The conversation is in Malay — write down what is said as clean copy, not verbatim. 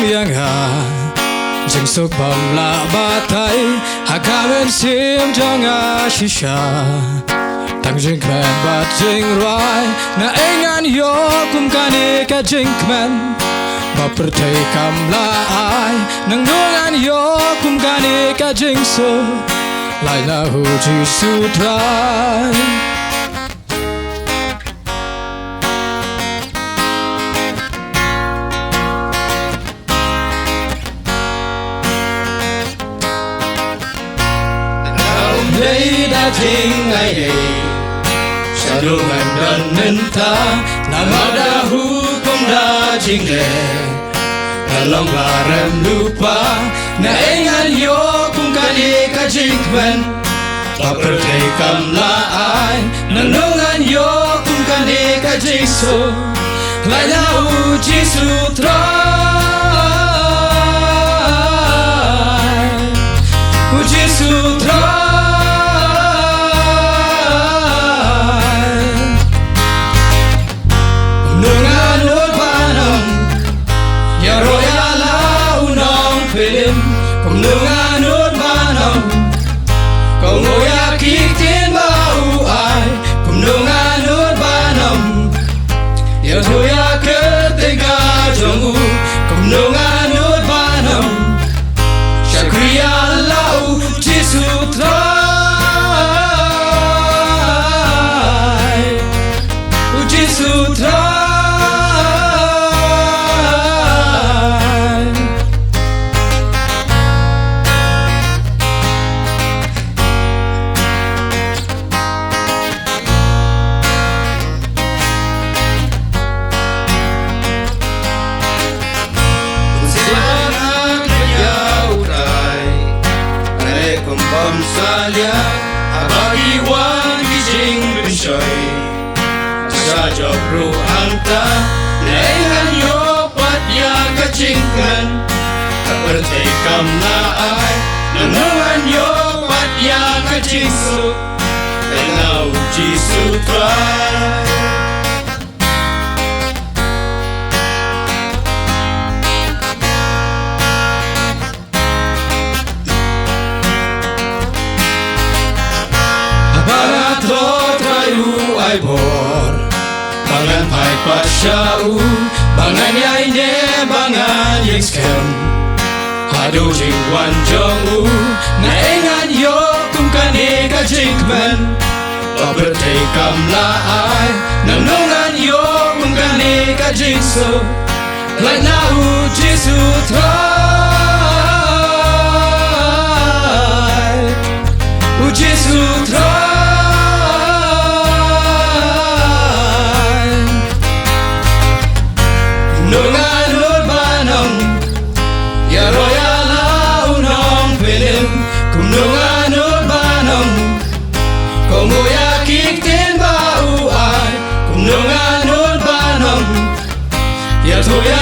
yang ha jeng sok bom la batai hakamen sim janga shisha tang jeng kmen bat jeng rai na engan yo kum kane ka jeng kmen ba pertai kam la ai nang nungan yo kum kane ka jeng so lai na hu ji sutrai Blei đã chính ngày đây Sadungan dan minta Nama dahu kum da jingge Dalam barem lupa Na engan yo kum kali ka jingmen Pa pertai kam la ai Nanungan yo kum kali ka jingso Lai lau jisutrai Uji sutrai Kumnunganut manong Kau ngoyak kitin bau ai Kumnunganut manong Ya tuya ketika jongu Kumnunganut manong Syakriya lau jisutrai Uji sutrai Salia abagi wan kijing bishoy Sajok ruhanta Nengan yo pat ya kacingkan Kapertai kam na ay Nanungan yo pat ya kacingsu Tenau jisutrai Bor Bangan pai pasyau Bangan yai ne bangan yang skem Hadu jing wan jong u Na engan yo kum kane ka jingmen Ba bertai kam la ai Nang nungan yo kum kane ka jingso Lai na uji sutrai Uji sutrai Kumnunganut manong Ya roya lau nong pilim Kumnunganut manong Kau ngoyak kitin bau ai Kumnunganut manong Ya toya